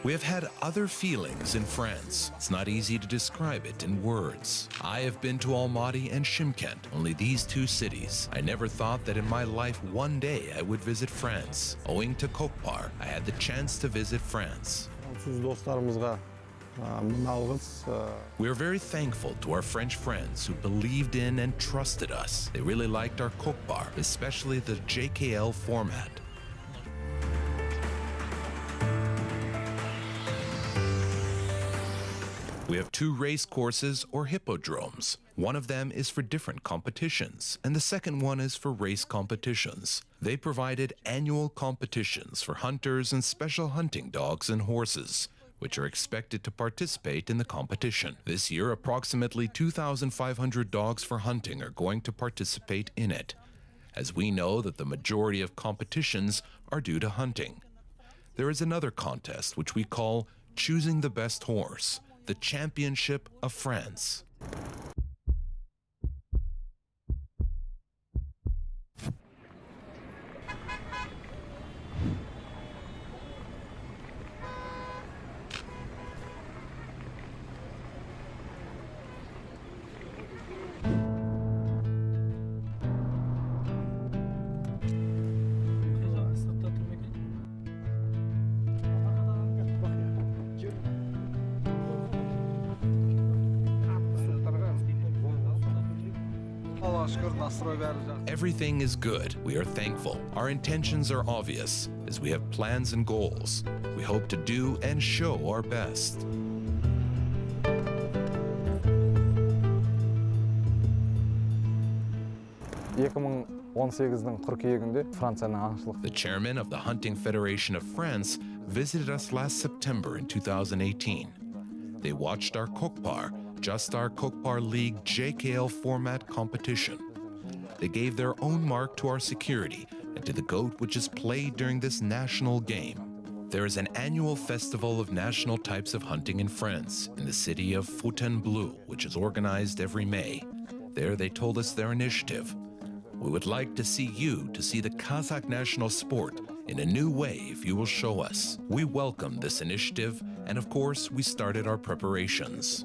We have had other feelings in France. It's not easy to describe it in words. I have been to Almaty and Shymkent, only these two cities. I never thought that in my life one day I would visit France. Owing to Kokpar, I had the chance to visit France. We are very thankful to our French friends who believed in and trusted us. They really liked our Kokpar, especially the JKL format. We have two race courses or hippodromes. One of them is for different competitions, and the second one is for race competitions. They provided annual competitions for hunters and special hunting dogs and horses, which are expected to participate in the competition. This year, approximately 2,500 dogs for hunting are going to participate in it, as we know that the majority of competitions are due to hunting. There is another contest which we call Choosing the Best Horse, the Championship of France. Everything is good. We are thankful. Our intentions are obvious, as we have plans and goals. We hope to do and show our best. The chairman of the Hunting Federation of France visited us last September in 2018. They watched our Kokpar, JASTAR Kokpar League Jkl format competition. They gave their own mark to our security and to the goat which is played during this national game. There is an annual festival of national types of hunting in France in the city of FOUNTAINBLEAU, which is organized every May. There they told us their initiative. We would like to see you to see the Kazakh national sport in a new way if you will show us. We welcome this initiative, and of course we started our preparations.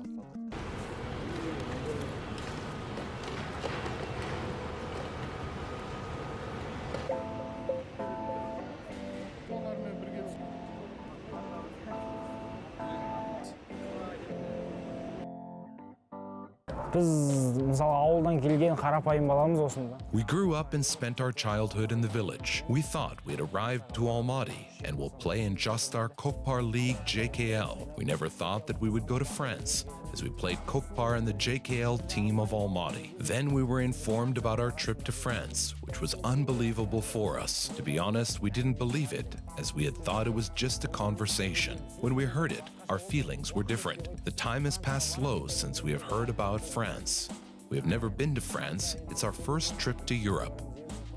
We grew up and spent our childhood in the village. We thought we'd arrived to Almaty and will play in JASTAR Kokpar League JKL. We never thought that we would go to France, as we played Kokpar in the JKL team of Almaty. Then we were informed about our trip to France, which was unbelievable for us. To be honest, we didn't believe it, as we had thought it was just a conversation. When we heard it, our feelings were different. The time has passed slow since we have heard about France. We have never been to France. It's our first trip to Europe.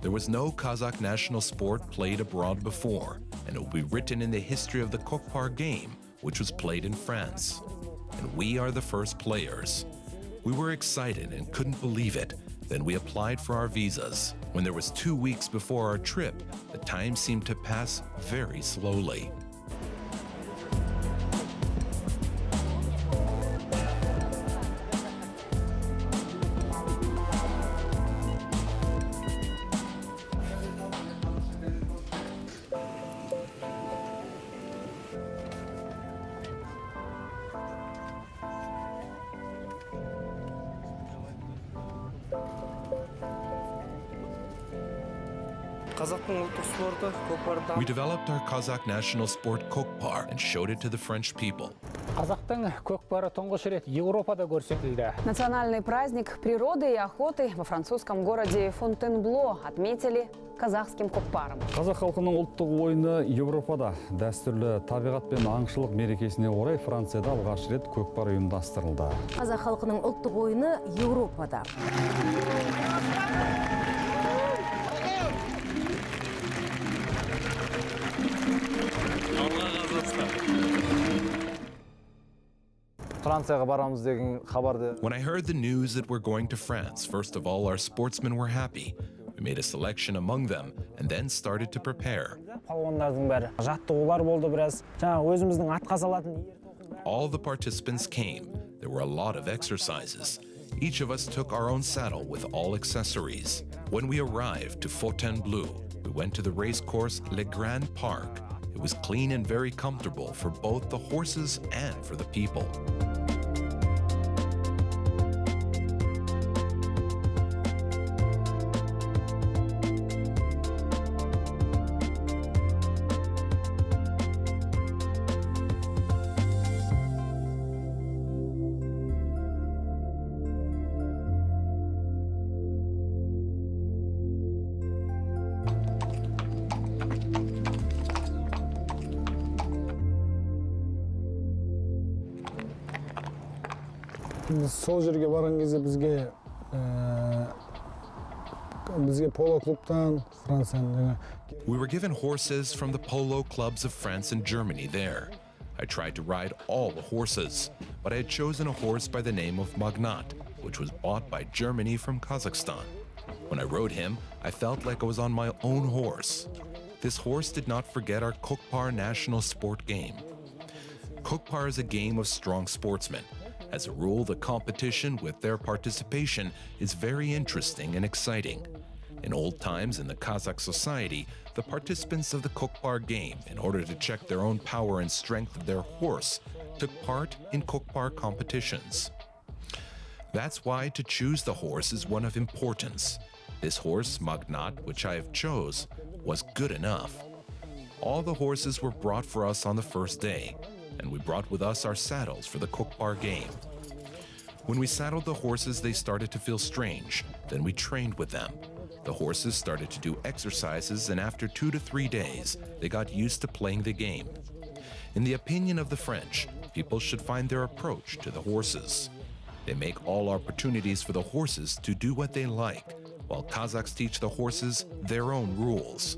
There was no Kazakh national sport played abroad before, and it will be written in the history of the Kokpar game, which was played in France. And we are the first players. We were excited and couldn't believe it. Then we applied for our visas. When there was 2 weeks before our trip, the time seemed to pass very slowly. We developed our Kazakh national sport Kokpar and showed it to the French people. Национальный праздник природы и охоты во французском городе Фонтенбло отметили казахским Kokpar'ом. Қазақ халқының ұлттық ойыны Европада дәстүрлі табиғат пен аңшылық мерекесіне орай Францияда алғаш рет Kokpar ұйымдастырылды. Қазақ халқының ұлттық ойыны Европада. When I heard the news that we're going to France, first of all, our sportsmen were happy. We made a selection among them and then started to prepare. Палуандардың бәрі жаттығулар болды біраз. Жаңағы өзіміздің атқа салатын All the participants came. There were a lot of exercises. Each of us took our own saddle with all accessories. When we arrived to Fontainebleau, we went to the race course Le Grand Parc. It was clean and very comfortable for both the horses and for the people. Сол жерге барған кезде бізге поло клубтан Францияның We were given horses from the polo clubs of France and Germany there. I tried to ride all the horses, but I had chosen a horse by the name of Magnat, which was bought by Germany from Kazakhstan. When I rode him, I felt like I was on my own horse. This horse did not forget our Kokpar national sport game. Kokpar is a game of strong sportsmen. As a rule, the competition with their participation is very interesting and exciting. In old times in the Kazakh society, the participants of the Kokpar game, in order to check their own power and strength of their horse, took part in Kokpar competitions. That's why to choose the horse is one of importance. This horse, Magnat, which I have chose, was good enough. All the horses were brought for us on the first day, and we brought with us our saddles for the Kokpar game. When we saddled the horses, they started to feel strange. Then we trained with them. The horses started to do exercises, and after 2 to 3 days, they got used to playing the game. In the opinion of the French, people should find their approach to the horses. They make all opportunities for the horses to do what they like, while Kazakhs teach the horses their own rules.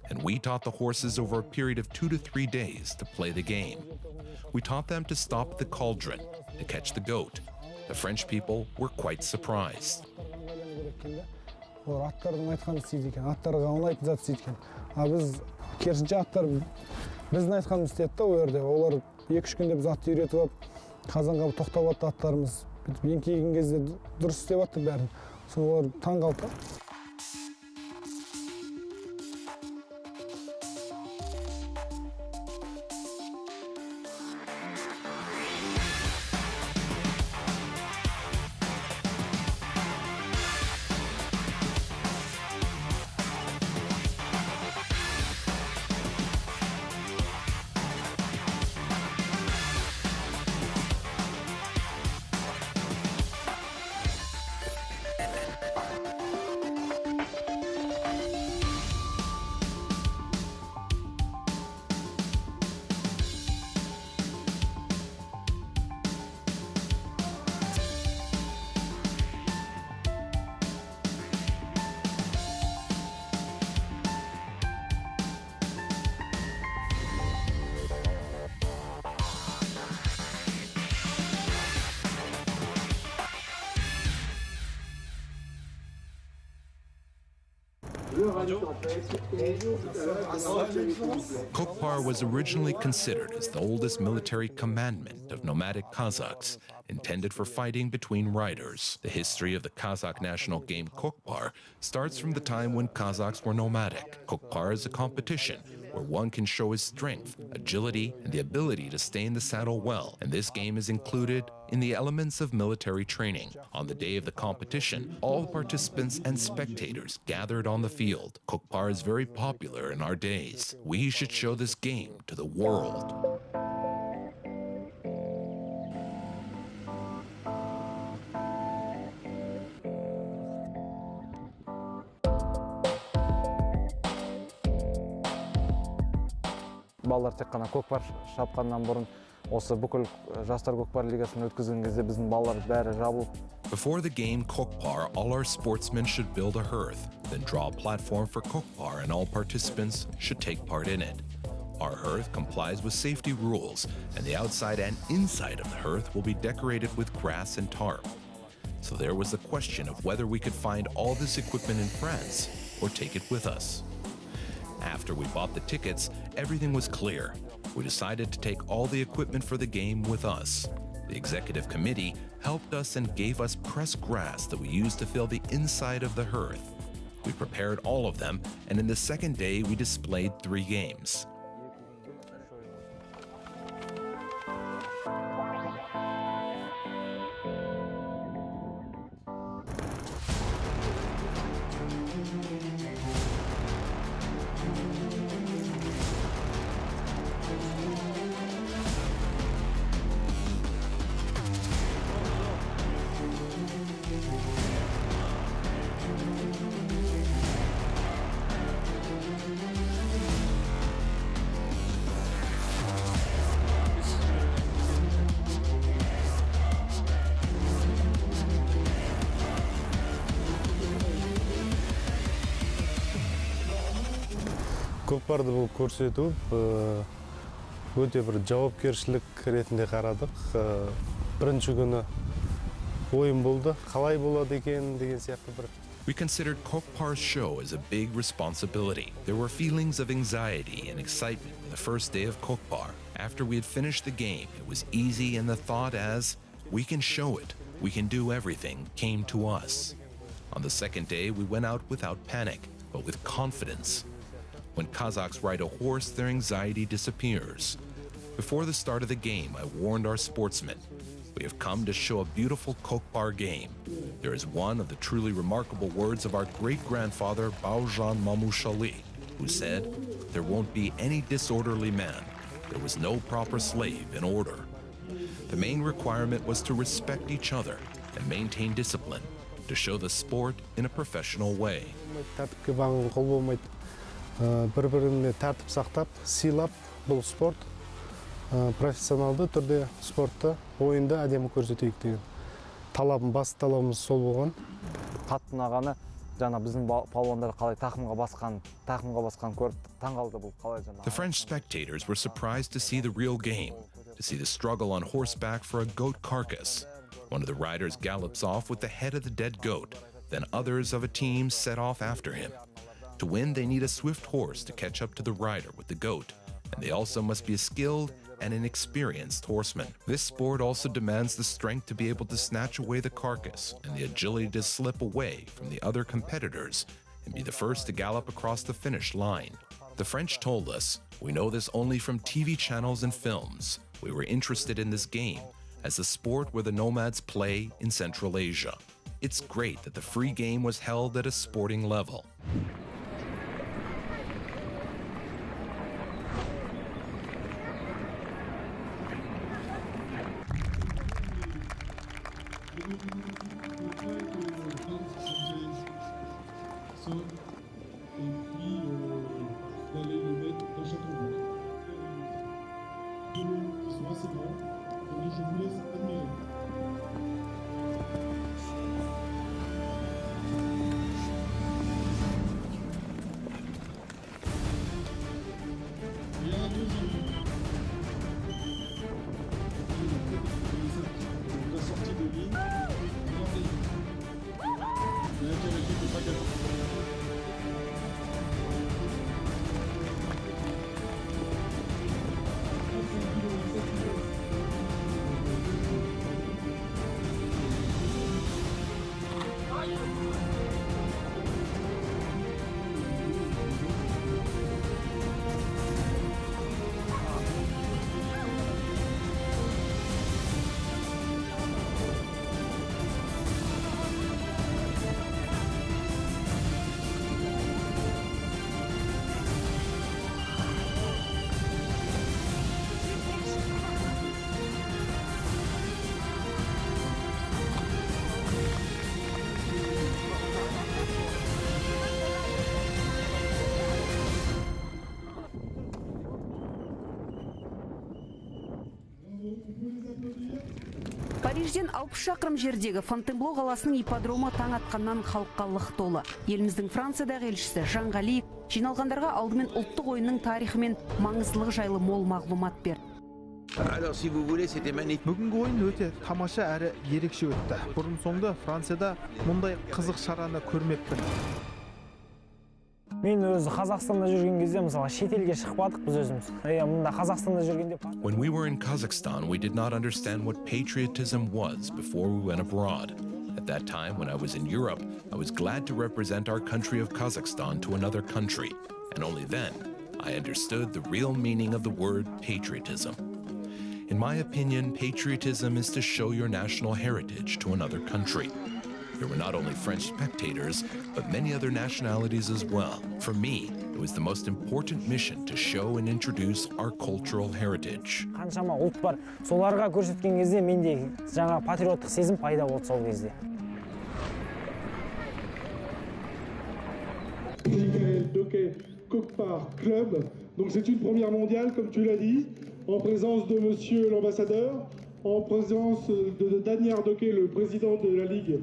And we taught the horses over a period of 2 to 3 days to play the game. We taught them to stop the cauldron, to catch the goat. The French people were quite surprised. Олар аттардың айтқанын істейді екен, аттарға ұнайтын зат істейді екен. Біз керісінше аттар біздің айтқанымызды істеді да, ол жерде. Олар 2-3 күнде біз атты үйретіп алып, қазанға тоқтап атты аттарымыз. Еңкейген кезде дұрыс істеп атты бәрін. Соны олар таң қалды. Kokpar was originally considered as the oldest military commandment of nomadic Kazakhs, intended for fighting between riders. The history of the Kazakh national game Kokpar starts from the time when Kazakhs were nomadic. Kokpar is a competition where one can show his strength, agility, and the ability to stay in the saddle well, and this game is included in the elements of military training. On the day of the competition, all the participants and spectators gathered on the field. Kokpar is very popular in our days. We should show this game to the world. Балалар тек қана көкпар шапқаннан бұрын осы бүкіл жастар көкпар лигасын өткізген кезде біздің балалар бәрі жабылып. Before the game Kokpar, all our sportsmen should build a hearth, then draw a platform for Kokpar, and all participants should take part in it. Our hearth complies with safety rules, and the outside and inside of the hearth will be decorated with grass and tarp. So there was the question of whether we could find all this equipment in France or take it with us. After we bought the tickets, everything was clear. We decided to take all the equipment for the game with us. The executive committee helped us and gave us pressed grass that we used to fill the inside of the hearth. We prepared all of them, and in the second day we displayed 3 games. Kokpar'da бұл көрсету өте бір жауапкершілік ретінде қарадық. Бірінші күні ойын болды, қалай болады екен деген сияқты бір. We considered Kokpar's show as a big responsibility. There were feelings of anxiety and excitement on the first day of Kokpar. After we had finished the game, it was easy, and the thought as, we can show it, we can do everything, came to us. On the second day, we went out without panic, but with confidence. When Kazakhs ride a horse, their anxiety disappears. Before the start of the game, I warned our sportsmen. We have come to show a beautiful Kokpar game. There is one of the truly remarkable words of our great-grandfather Baujan Mamushali, who said, "There won't be any disorderly man. There was no proper slave in order." The main requirement was to respect each other and maintain discipline, to show the sport in a professional way. Тәртіпке бағынған қол болмайды. Бір-біріне тәртіп сақтап, сыйлап, бұл спорт профессионалды түрде спортты, ойында әдемі көрсетейік деген. Талабым, басты талабымыз сол болған. Қатты ұнағаны жаңа біздің палуандар қалай тақымға басқан көріп таңғалды бұл қалай жаңа. The French spectators were surprised to see the real game, to see the struggle on horseback for a goat carcass. One of the riders gallops off with the head of the dead goat, then others of a team set off after him. To win, they need a swift horse to catch up to the rider with the goat, and they also must be a skilled and an experienced horseman. This sport also demands the strength to be able to snatch away the carcass and the agility to slip away from the other competitors and be the first to gallop across the finish line. The French told us, "We know this only from TV channels and films. We were interested in this game as a sport where the nomads play in Central Asia. It's great that the free game was held at a sporting level." Парижден 60 шақырым жердегі Фонтенблеу қаласының ипподромы таң атқаннан халыққа лық толы. Еліміздің Франциядағы елшісі Жанғалиев жиналғандарға алдымен ұлттық ойынның тарихы мен маңыздылығы жайлы мол мағлұмат берді. Бүгінгі ойын өте тамаша әрі ерекше өтті. Бұрын соңды Францияда мұндай қызық шараны көрмеппін. Мен өзі Қазақстанда жүрген кезде мысалы шетелге шықпадық біз өзіміз. Мында Қазақстанда жүргенде When we were in Kazakhstan, we did not understand what patriotism was before we went abroad. At that time, when I was in Europe, I was glad to represent our country of Kazakhstan to another country. And only then, I understood the real meaning of the word patriotism. In my opinion, patriotism is to show your national heritage to another country. There were not only French spectators, but many other nationalities as well. For me, it was the most important mission to show and introduce our cultural heritage. Қаншама ұлт бар. Соларға көрсеткен кезде менде жаңа патриоттық сезім пайда болды сол кезде. DAUKEY Kokpar Club. Donc c'est une première mondiale, comme tu l'as dit, en présence de monsieur l'ambassadeur, en présence de Daniel DAUKEY, le président de la Ligue,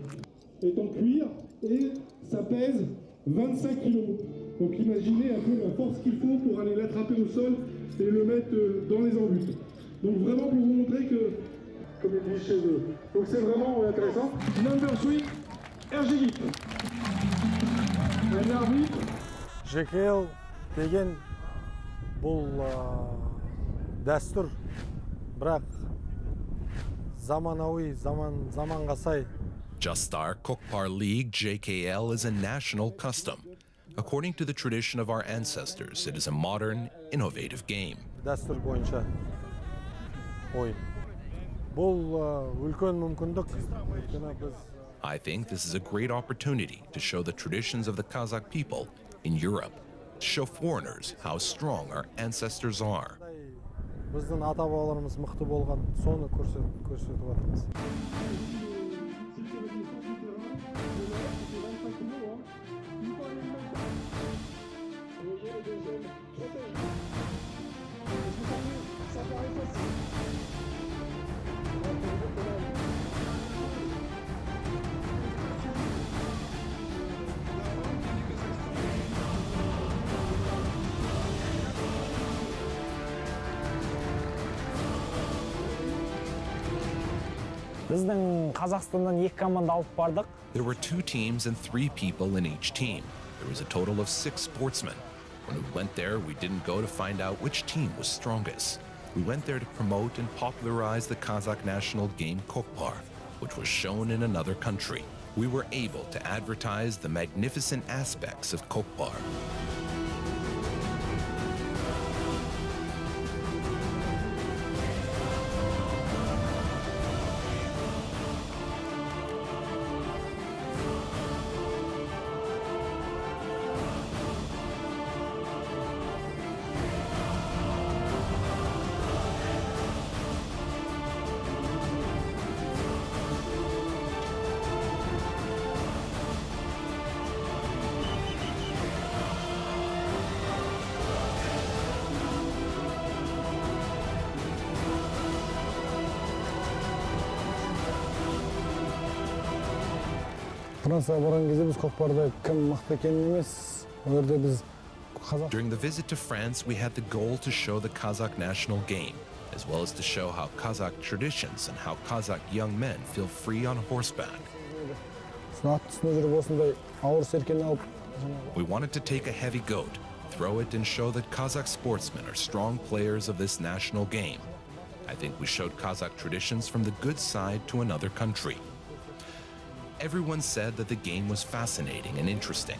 est en cuir et ça pèse 25 kilos. Donc imaginez un peu la force qu'il faut pour aller l'attraper au sol et le mettre dans les embutes. Donc vraiment pour vous montrer que, comme ils disent chez eux. Donc c'est vraiment intéressant. Number 3, Jkl-Europe. Un arbitre. Jkl деген бұл дәстүр, бірақ заманауи, заманға сай. JASTAR Kokpar League JKL is a national custom. According to the tradition of our ancestors, it is a modern, innovative game. Дәстүр бойынша ойын. Бұл үлкен мүмкіндік. I think this is a great opportunity to show the traditions of the Kazakh people in Europe, to show foreigners how strong our ancestors are. Біздің ата-бабаларымыз мықты болған, соны көрсетіп жатырмыз. Біздің Қазақстаннан 2 команда алып бардық. There were 2 teams and 3 people in each team. There was a total of 6 sportsmen. When we went there, we didn't go to find out which team was strongest. We went there to promote and popularize the Kazakh national game Kokpar, which was shown in another country. We were able to advertise the magnificent aspects of Kokpar. Францияға барған кезде біз Kokpar'da кім мықты екенін емес, ол жерде біз During the visit to France, we had the goal to show the Kazakh national game, as well as to show how Kazakh traditions and how Kazakh young men feel free on horseback. We wanted to take a heavy goat, throw it, and show that Kazakh sportsmen are strong players of this national game. I think we showed Kazakh traditions from the good side to another country. Everyone said that the game was fascinating and interesting.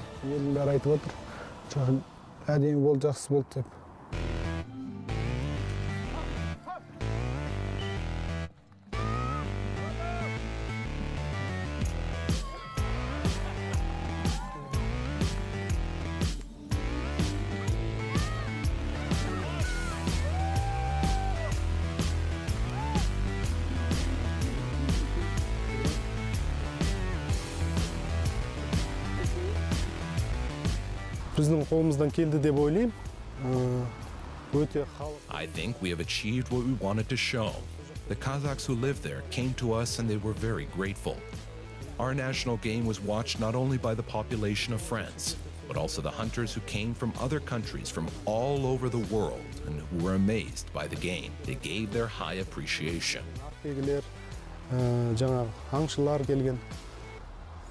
Әдемі болды, жақсы болды деп. Біздің қолымыздан келді деп ойлаймын. I think we have achieved what we wanted to show. The Kazakhs who lived there came to us and they were very grateful. Our national game was watched not only by the population of France, but also the hunters who came from other countries from all over the world and who were amazed by the game. They gave their high appreciation. Жаңағы аңшылар келген.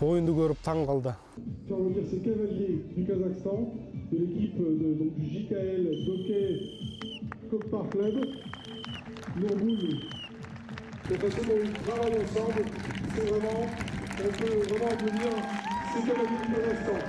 Oyunu görüp taң kaldı. Ces cavaliers du Kazakhstan de l'équipe donc du Jkl-Europe Kokpar Club. Nous en boule. La façon dont ils travaillent ensemble, c'est vraiment, on peut vraiment applaudir ces cavaliers du Kazakhstan.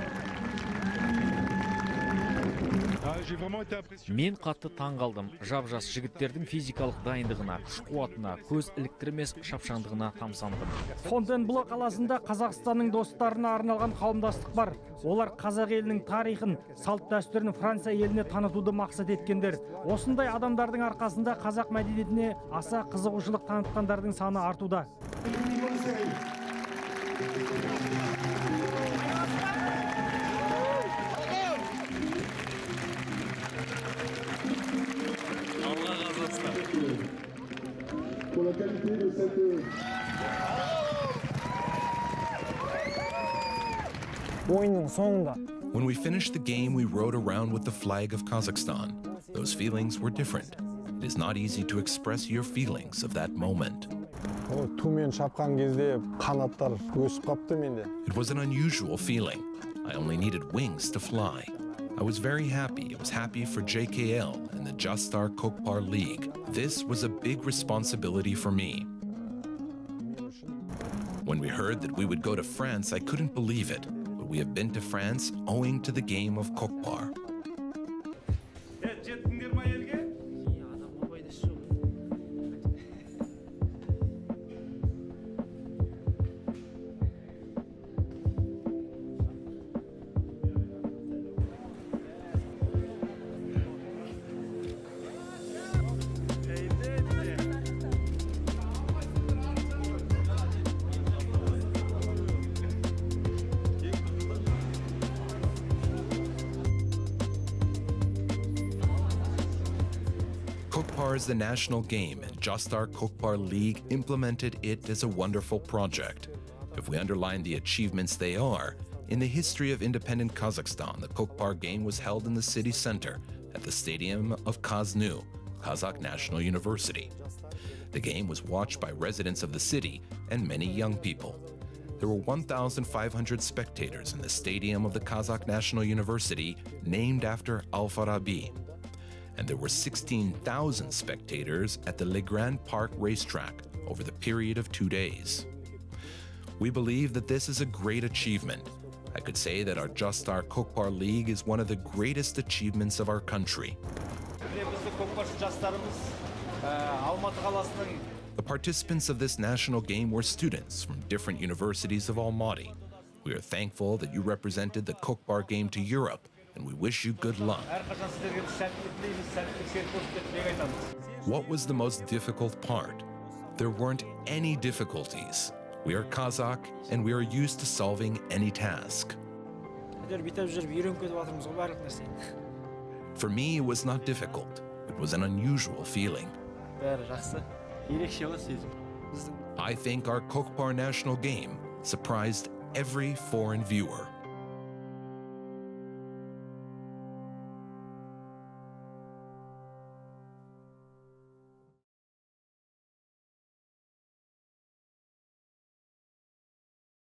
Мен қатты таң қалдым. Жап-жас жігіттердің физикалық дайындығына, күш-қуатына, көз іліктірмес шапшаңдығына тамсандым. Фонтенблеу қаласында Қазақстанның достарына арналған қауымдастық бар. Олар қазақ елінің тарихын, салт дәстүрін Франция еліне танытуды мақсат еткендер. Осындай адамдардың арқасында қазақ мәдениетіне аса қызығушылық танытқандардың саны артуда. Pour la qualité de cette... When we finished the game, we rode around with the flag of Kazakhstan. Those feelings were different. It is not easy to express your feelings of that moment. It was an unusual feeling. I only needed wings to fly. I was very happy. I was happy for JKL and the JASTAR Kokpar League. This was a big responsibility for me. When we heard that we would go to France, I couldn't believe it. But we have been to France owing to the game of Kokpar. Kokpar is the national game, and JASTAR Kokpar League implemented it as a wonderful project. If we underline the achievements they are, in the history of independent Kazakhstan, the Kokpar game was held in the city center at the stadium of KazNU, Kazakh National University. The game was watched by residents of the city and many young people. There were 1,500 spectators in the stadium of the Kazakh National University, named after Al-Farabi. And there were 16,000 spectators at the LIGA Park racetrack over the period of 2 days. We believe that this is a great achievement. I could say that our JASTAR Kokpar League is one of the greatest achievements of our country. The participants of this national game were students from different universities of Almaty. We are thankful that you represented the Kokpar game to Europe, and we wish you good luck. What was the most difficult part? There weren't any difficulties. We are Kazakh, and we are used to solving any task. For me, it was not difficult. It was an unusual feeling. I think our Kokpar national game surprised every foreign viewer.